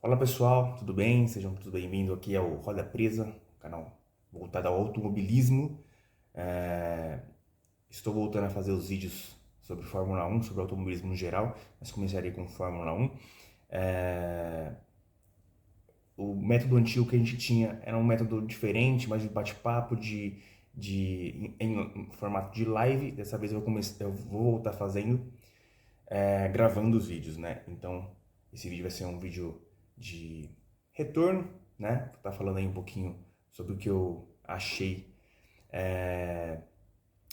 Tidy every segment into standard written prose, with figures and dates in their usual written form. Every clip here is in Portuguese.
Fala pessoal, tudo bem? Sejam todos bem-vindos aqui ao Roda Presa, canal voltado ao automobilismo. É, Estou voltando a fazer os vídeos sobre Fórmula 1, sobre automobilismo no geral, mas começarei com Fórmula 1. É, O método antigo que a gente tinha era um método diferente, mais de bate-papo, em formato de live. Dessa vez eu vou voltar fazendo, gravando os vídeos, né? Então, esse vídeo vai ser um vídeo de retorno, né? Tá falando aí um pouquinho sobre o que eu achei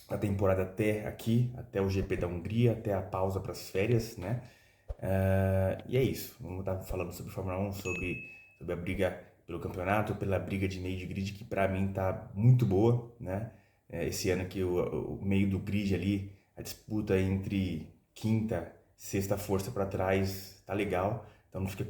da temporada até aqui, até o GP da Hungria, até a pausa para as férias, né? E é isso. Vamos estar falando sobre Fórmula 1, sobre a briga pelo campeonato, pela briga de meio de grid, que para mim tá muito boa, né? Esse ano aqui, o meio do grid ali, a disputa entre quinta, sexta força para trás, tá legal. Então não fica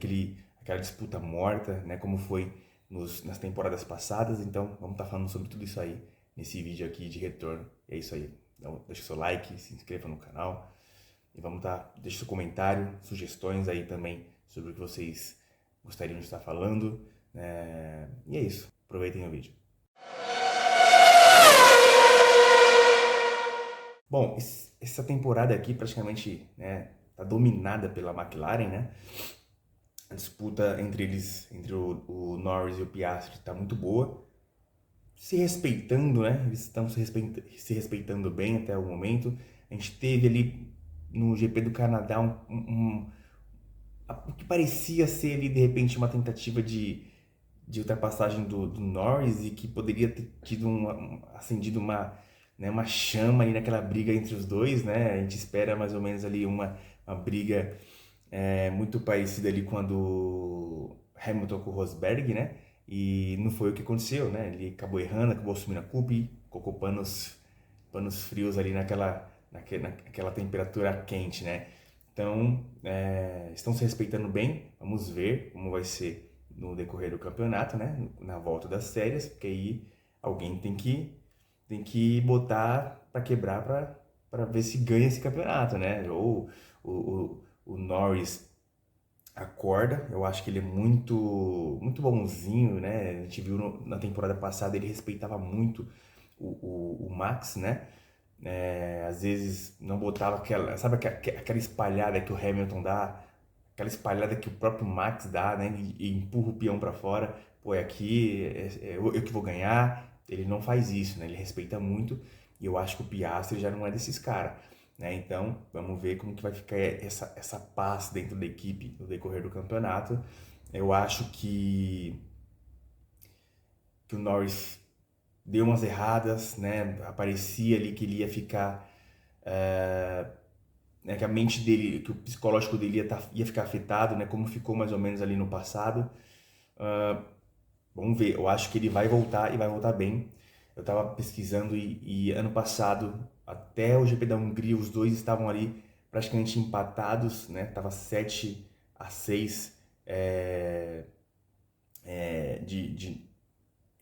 aquela disputa morta, né? Como foi nas temporadas passadas. Então vamos estar falando sobre tudo isso aí nesse vídeo aqui de retorno. É isso aí. Então deixa o seu like, se inscreva no canal. E vamos estar, deixe seu comentário, sugestões aí também sobre o que vocês gostariam de estar falando. E é isso. Aproveitem o vídeo. Bom, essa temporada aqui praticamente, né, tá dominada pela McLaren, né? A disputa entre eles, entre o Norris e o Piastri, tá muito boa. Se respeitando, né? Eles estão se respeitando bem até o momento. A gente teve ali no GP do Canadá o que parecia ser ali de repente uma tentativa de ultrapassagem do Norris e que poderia ter tido acendido uma chama ali naquela briga entre os dois, né? A gente espera mais ou menos ali uma briga muito parecida ali com a do Hamilton com o Rosberg, né? E não foi o que aconteceu, né? Ele acabou errando, acabou assumindo a culpa e colocou panos frios ali naquela temperatura quente, né? Então, estão se respeitando bem. Vamos ver como vai ser no decorrer do campeonato, né? Na volta das séries, porque aí alguém tem que botar para quebrar para ver se ganha esse campeonato, né? Ou o Norris acorda, eu acho que ele é muito bonzinho, né? A gente viu na temporada passada ele respeitava muito o Max, né? Às vezes não botava sabe aquela espalhada que o Hamilton dá, aquela espalhada que o próprio Max dá, né? E empurra o peão para fora. Pô, aqui eu que vou ganhar. Ele não faz isso, né? Ele respeita muito e eu acho que o Piastri já não é desses caras, né? Então, vamos ver como que vai ficar essa paz dentro da equipe no decorrer do campeonato. Eu acho que o Norris deu umas erradas, né? Aparecia ali que ele ia ficar, né? Que a mente dele, que o psicológico dele ia ficar afetado, né? Como ficou mais ou menos ali no passado. Vamos ver, eu acho que ele vai voltar e vai voltar bem. Eu estava pesquisando e ano passado, até o GP da Hungria, os dois estavam ali praticamente empatados, né? Tava 7-6 é,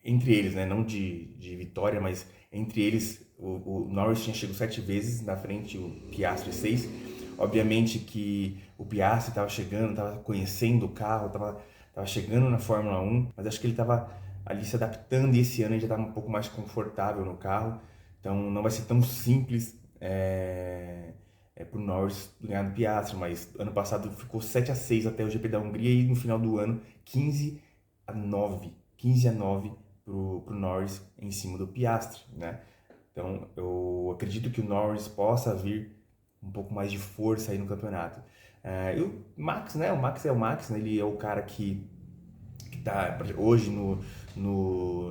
entre eles, né? Não de vitória, mas entre eles, o Norris tinha chegado 7 vezes na frente, o Piastri 6. Obviamente que o Piastri estava chegando, estava conhecendo o carro, estava chegando na Fórmula 1, mas acho que ele estava ali se adaptando e esse ano ele já estava um pouco mais confortável no carro. Então não vai ser tão simples para o Norris ganhar do Piastri, mas ano passado ficou 7-6 até o GP da Hungria e no final do ano 15-9 pro Norris em cima do Piastri, né? Então eu acredito que o Norris possa vir um pouco mais de força aí no campeonato. E o Max, né? O Max é o Max, né? Ele é o cara que tá hoje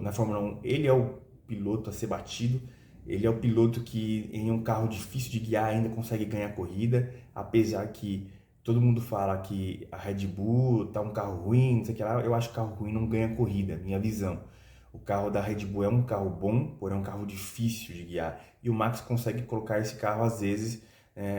na Fórmula 1, ele é o piloto a ser batido. Ele é o piloto que em um carro difícil de guiar ainda consegue ganhar corrida, apesar que todo mundo fala que a Red Bull tá um carro ruim, não sei o que lá. Eu acho que o carro ruim não ganha corrida, minha visão. O carro da Red Bull é um carro bom, porém é um carro difícil de guiar. E o Max consegue colocar esse carro às vezes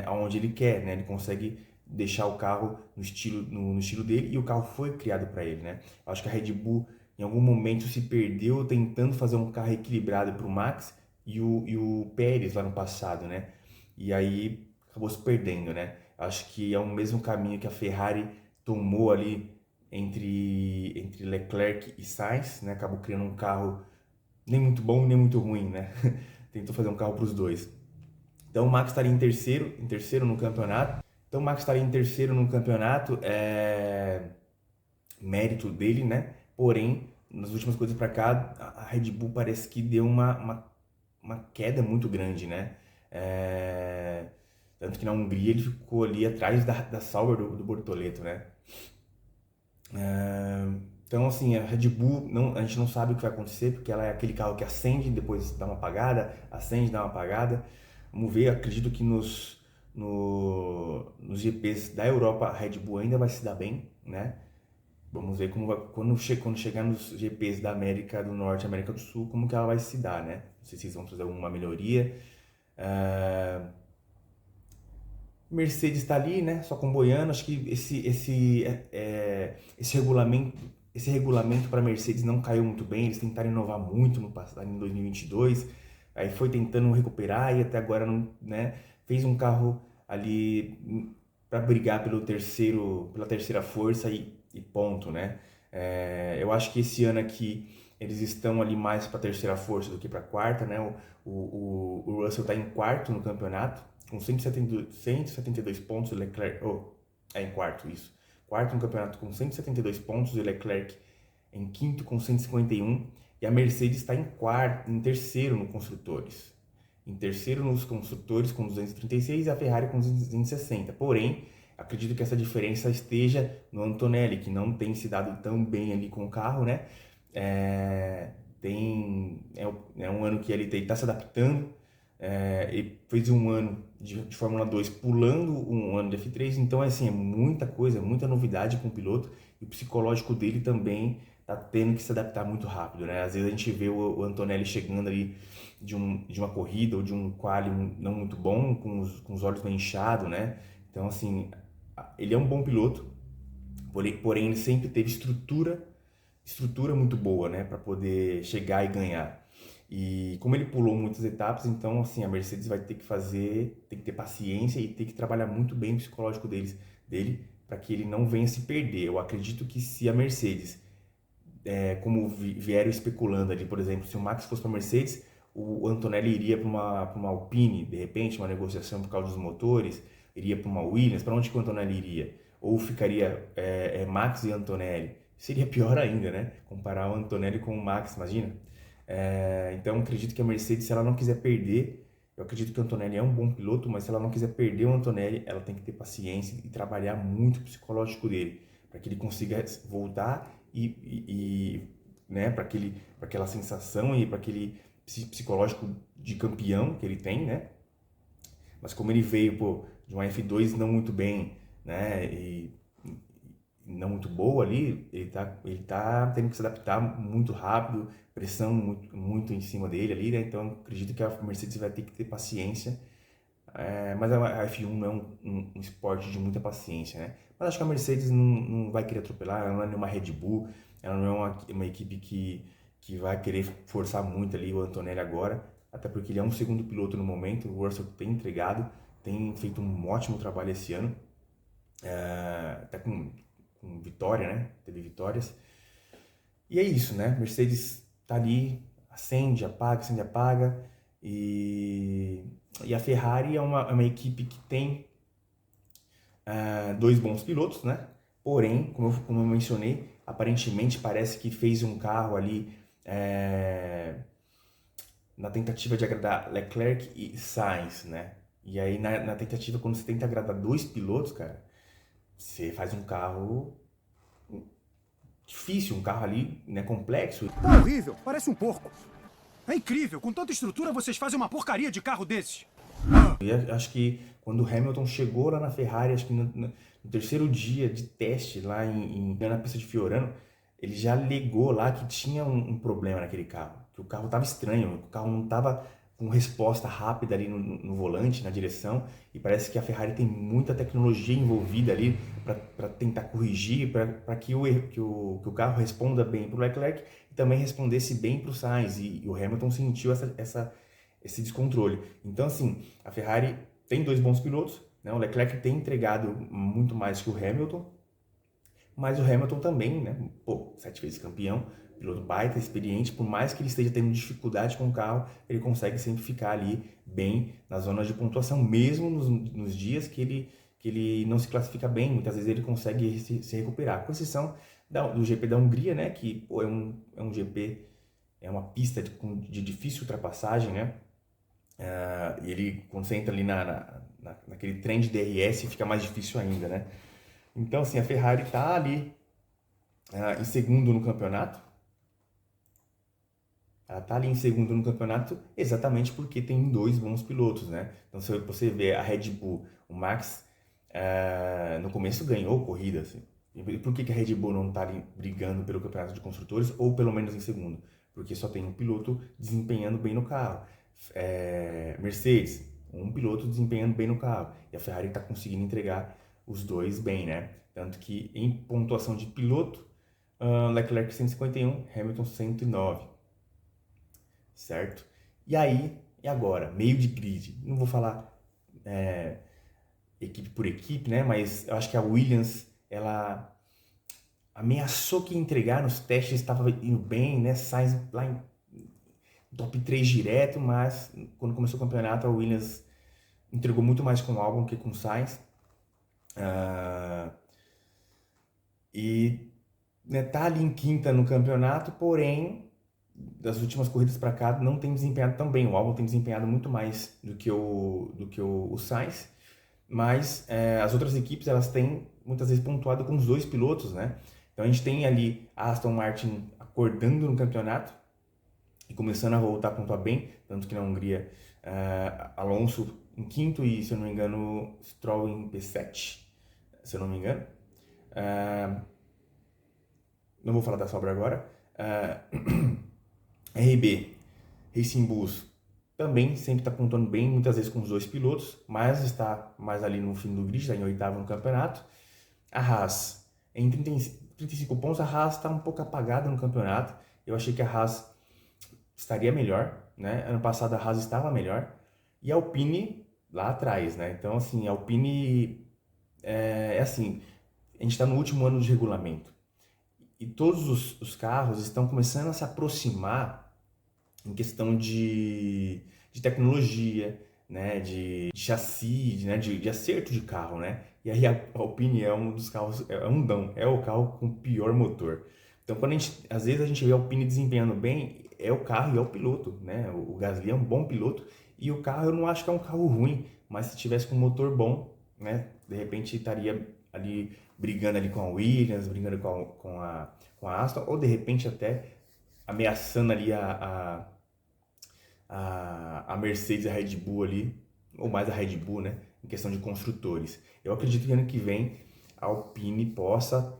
aonde ele quer, né? Ele consegue deixar o carro no estilo dele e o carro foi criado para ele, né? Eu acho que a Red Bull em algum momento se perdeu tentando fazer um carro equilibrado para o Max e o Pérez lá no passado, né? E aí acabou se perdendo, né? Acho que é o mesmo caminho que a Ferrari tomou ali entre Leclerc e Sainz, né? Acabou criando um carro nem muito bom nem muito ruim, né? Tentou fazer um carro para os dois. Então o Max estaria em terceiro no campeonato. Então o Max estaria em terceiro no campeonato, mérito dele, né? Porém, nas últimas coisas para cá, a Red Bull parece que deu uma queda muito grande, né? Tanto que na Hungria ele ficou ali atrás da Sauber do Bortoleto, né? Então, assim, a Red Bull, a gente não sabe o que vai acontecer, porque ela é aquele carro que acende, depois dá uma apagada, acende, dá uma apagada. Vamos ver, acredito que nos GPs da Europa a Red Bull ainda vai se dar bem, né? Vamos ver quando chegar nos GPs da América do Norte e América do Sul, como que ela vai se dar, né? Não sei se eles vão trazer alguma melhoria. Mercedes está ali, né? Só comboiando. Acho que esse regulamento para Mercedes não caiu muito bem. Eles tentaram inovar muito no passado, em 2022. Aí foi tentando recuperar e até agora não, né? Fez um carro ali para brigar pela terceira força e ponto, né? Eu acho que esse ano aqui eles estão ali mais para a terceira força do que para a quarta, né? O Russell está em quarto no campeonato com 172 pontos, o Leclerc, em quarto isso, quarto no campeonato com 172 pontos, o Leclerc em quinto com 151, e a Mercedes está em terceiro no construtores, nos construtores com 236 e a Ferrari com 260, porém, acredito que essa diferença esteja no Antonelli, que não tem se dado tão bem ali com o carro, né? É um ano que ele está se adaptando, ele fez um ano de Fórmula 2 pulando um ano de F3, então assim, é muita coisa, muita novidade com o piloto, e o psicológico dele também tá tendo que se adaptar muito rápido, né? Às vezes a gente vê o Antonelli chegando ali de uma corrida ou de um quali não muito bom, com os olhos meio inchados, né? Então assim, ele é um bom piloto, porém ele sempre teve estrutura muito boa, né, para poder chegar e ganhar. E como ele pulou muitas etapas, então assim, a Mercedes vai ter que ter paciência e ter que trabalhar muito bem o psicológico dele para que ele não venha se perder. Eu acredito que se a Mercedes, como vieram especulando ali, por exemplo, se o Max fosse para a Mercedes, o Antonelli iria para uma Alpine, de repente, uma negociação por causa dos motores, iria para uma Williams, para onde que o Antonelli iria? Ou ficaria Max e Antonelli? Seria pior ainda, né? Comparar o Antonelli com o Max, imagina? Então, acredito que a Mercedes, se ela não quiser perder, eu acredito que o Antonelli é um bom piloto, mas se ela não quiser perder o Antonelli, ela tem que ter paciência e trabalhar muito o psicológico dele, para que ele consiga voltar né, para aquela sensação e para aquele psicológico de campeão que ele tem, né? Mas como ele veio de uma F2 não muito bem, né, e não muito boa ali, ele tá tendo que se adaptar muito rápido, pressão muito em cima dele ali, né? Então acredito que a Mercedes vai ter que ter paciência, mas a F1 não é um esporte de muita paciência, né? Mas acho que a Mercedes não vai querer atropelar, ela não é nenhuma Red Bull, ela não é uma equipe que vai querer forçar muito ali o Antonelli agora, até porque ele é um segundo piloto no momento, o Russell tem entregado, tem feito um ótimo trabalho esse ano, até com vitória, né? Teve vitórias. E é isso, né? Mercedes tá ali, acende, apaga. E a Ferrari é uma equipe que tem dois bons pilotos, né? Porém, como eu mencionei, aparentemente parece que fez um carro ali na tentativa de agradar Leclerc e Sainz, né? E aí na tentativa, quando você tenta agradar dois pilotos, cara, você faz um carro difícil, um carro ali, né, complexo. Tá horrível, parece um porco. É incrível, com tanta estrutura vocês fazem uma porcaria de carro desse. E acho que quando o Hamilton chegou lá na Ferrari, acho que no terceiro dia de teste lá na pista de Fiorano, ele já alegou lá que tinha um problema naquele carro, que o carro estava estranho, o carro não estava com resposta rápida ali no volante, na direção, e parece que a Ferrari tem muita tecnologia envolvida ali para tentar corrigir, para que o carro responda bem para o Leclerc e também respondesse bem para o Sainz, e o Hamilton sentiu esse descontrole. Então, assim, a Ferrari tem dois bons pilotos, né? O Leclerc tem entregado muito mais que o Hamilton, mas o Hamilton também, né? Pô, 7 vezes campeão, piloto baita, experiente, por mais que ele esteja tendo dificuldade com o carro, ele consegue sempre ficar ali bem na zona de pontuação, mesmo nos dias que ele não se classifica bem, muitas vezes ele consegue se recuperar, com exceção do GP da Hungria, né? Que pô, é um GP, é uma pista de difícil ultrapassagem, né? E ele, quando você entra ali naquele trem de DRS, fica mais difícil ainda, né? Então, assim, a Ferrari tá ali em segundo no campeonato. Ela tá ali em segundo no campeonato exatamente porque tem dois bons pilotos, né? Então, se você vê a Red Bull, o Max, no começo ganhou corrida, assim. E por que a Red Bull não tá ali brigando pelo campeonato de construtores, ou pelo menos em segundo? Porque só tem um piloto desempenhando bem no carro. Mercedes, um piloto desempenhando bem no carro. E a Ferrari está conseguindo entregar os dois bem, né? Tanto que em pontuação de piloto, Leclerc 151, Hamilton 109, certo? E aí, e agora? Meio de grid. Não vou falar equipe por equipe, né? Mas eu acho que a Williams, ela ameaçou que ia entregar nos testes, estava indo bem, né? Sainz lá em top 3 direto, mas quando começou o campeonato, a Williams entregou muito mais com o Albon que com o Sainz. E né, tá ali em quinta no campeonato, porém, das últimas corridas para cá, não tem desempenhado tão bem. O Albon tem desempenhado muito mais do que o Sainz, mas as outras equipes, elas têm muitas vezes pontuado com os dois pilotos, né? Então a gente tem ali a Aston Martin acordando no campeonato e começando a voltar a pontuar bem, tanto que na Hungria, Alonso em quinto e, se eu não me engano, Stroll em P7, se eu não me engano. Não vou falar da sobra agora. RB, Racing Bulls, também sempre está pontuando bem, muitas vezes com os dois pilotos, mas está mais ali no fim do grid, está em oitavo no campeonato. A Haas, em 35 pontos, a Haas está um pouco apagada no campeonato. Eu achei que a Haas estaria melhor, né? Ano passado a Haas estava melhor. E a Alpine lá atrás, né? Então, assim, a Alpine é assim, a gente está no último ano de regulamento. E todos os carros estão começando a se aproximar em questão de tecnologia, né, de chassi, né, de acerto de carro, né? E aí a Alpine é um dos carros, é o carro com o pior motor. Então, às vezes a gente vê a Alpine desempenhando bem, é o carro e é o piloto, né? O Gasly é um bom piloto e o carro eu não acho que é um carro ruim, mas se tivesse com um motor bom, né, de repente estaria ali brigando ali com a Williams, brigando com a Aston, ou de repente até ameaçando ali a Mercedes e a Red Bull ali, ou mais a Red Bull, né, em questão de construtores. Eu acredito que ano que vem a Alpine possa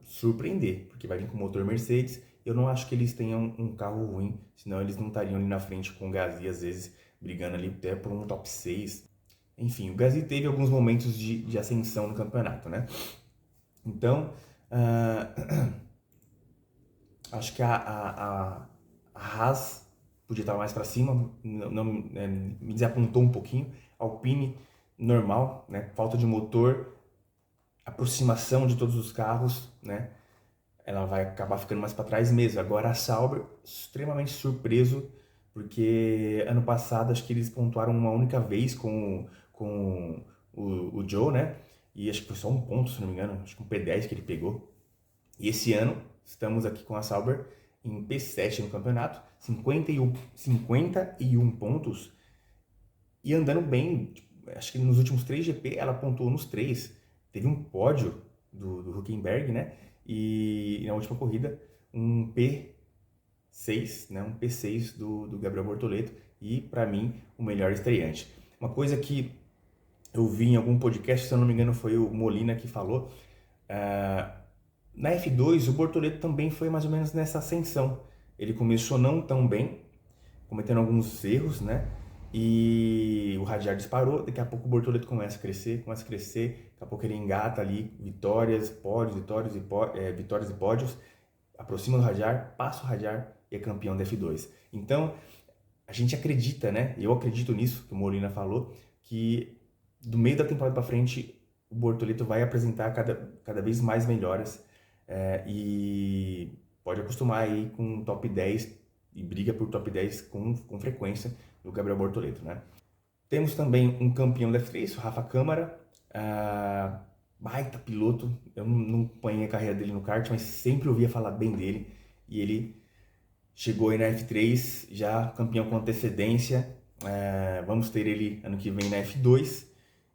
surpreender, porque vai vir com motor Mercedes. Eu não acho que eles tenham um carro ruim, senão eles não estariam ali na frente com o Gasly, às vezes brigando ali até por um top 6. Enfim, o Gasly teve alguns momentos de ascensão no campeonato, né? Então, acho que a Haas podia estar mais para cima, me desapontou um pouquinho. A Alpine, normal, né? Falta de motor, aproximação de todos os carros, né? Ela vai acabar ficando mais para trás mesmo. Agora a Sauber, extremamente surpreso, porque ano passado acho que eles pontuaram uma única vez com o Joe, né? E acho que foi só um ponto, se não me engano, acho que um P10 que ele pegou. E esse ano estamos aqui com a Sauber em P7 no campeonato, 51 pontos e andando bem. Acho que nos últimos 3 GP ela pontuou nos 3. Teve um pódio do Hülkenberg, né? E na última corrida um P6, né? Um P6 do Gabriel Bortoleto e para mim o melhor estreante. Uma coisa que eu vi em algum podcast, se eu não me engano foi o Molina que falou, na F2 o Bortoleto também foi mais ou menos nessa ascensão. Ele começou não tão bem, cometendo alguns erros, né? E o Hadjar disparou, daqui a pouco o Bortoleto começa a crescer, daqui a pouco ele engata ali, vitórias, pódios, vitórias e pódios, aproxima do Hadjar, passa o Hadjar e é campeão da F2. Então, a gente acredita, né? Eu acredito nisso, que o Molina falou, que do meio da temporada para frente o Bortoleto vai apresentar cada vez mais melhoras e pode acostumar aí com top 10 e briga por top 10 com frequência do Gabriel Bortoleto, né? Temos também um campeão da F3, o Rafa Câmara, baita piloto, eu não acompanhei a carreira dele no kart, mas sempre ouvia falar bem dele, e ele chegou aí na F3, já campeão com antecedência, vamos ter ele ano que vem na F2,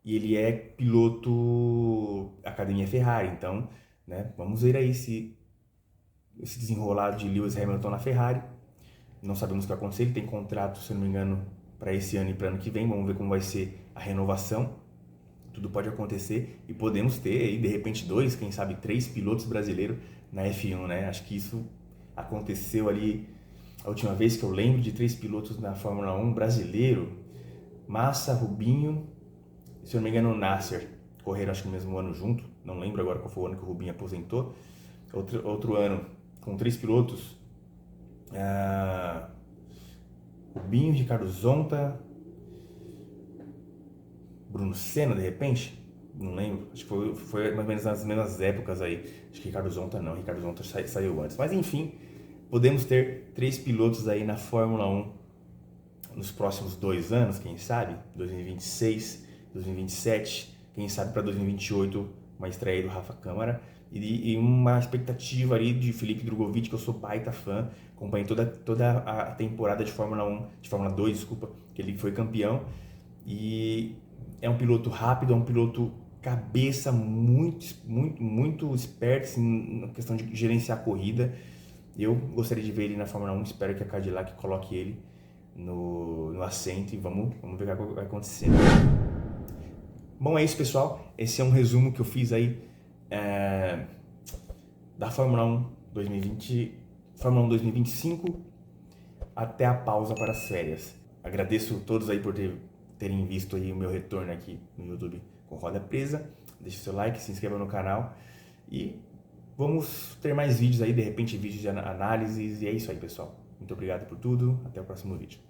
e ele é piloto Academia Ferrari, então, né, vamos ver aí esse desenrolar de Lewis Hamilton na Ferrari. Não sabemos o que vai acontecer, ele tem contrato, se não me engano, para esse ano e para ano que vem, vamos ver como vai ser a renovação. Tudo pode acontecer e podemos ter aí, de repente, 2, quem sabe 3 pilotos brasileiros na F1, né? Acho que isso aconteceu ali a última vez que eu lembro, de 3 pilotos na Fórmula 1 brasileiro. Massa, Rubinho, se eu não me engano, o Nasser. Correram acho que no mesmo ano junto, não lembro agora qual foi o ano que o Rubinho aposentou. Outro ano, com 3 pilotos, Rubinho, Ricardo Zonta, Bruno Senna, de repente? Não lembro. Acho que foi mais ou menos nas mesmas épocas aí. Acho que Ricardo Zonta não. Ricardo Zonta saiu antes. Mas enfim, podemos ter 3 pilotos aí na Fórmula 1 nos próximos 2 anos, quem sabe? 2026, 2027. Quem sabe para 2028, uma estreia do Rafa Câmara. E uma expectativa ali de Felipe Drugovich, que eu sou baita fã. Acompanhei toda a temporada de Fórmula 1, de Fórmula 2, desculpa, que ele foi campeão. E é um piloto rápido, é um piloto cabeça muito esperto assim, na questão de gerenciar a corrida. Eu gostaria de ver ele na Fórmula 1, espero que a Cadillac coloque ele no assento e vamos ver o que vai acontecer. Bom, é isso, pessoal. Esse é um resumo que eu fiz aí da Fórmula 1 2020, Fórmula 1 2025 até a pausa para as férias. Agradeço a todos aí por terem visto aí o meu retorno aqui no YouTube com roda presa. Deixe seu like, se inscreva no canal e vamos ter mais vídeos aí, de repente vídeos de análises, e é isso aí, pessoal. Muito obrigado por tudo, até o próximo vídeo.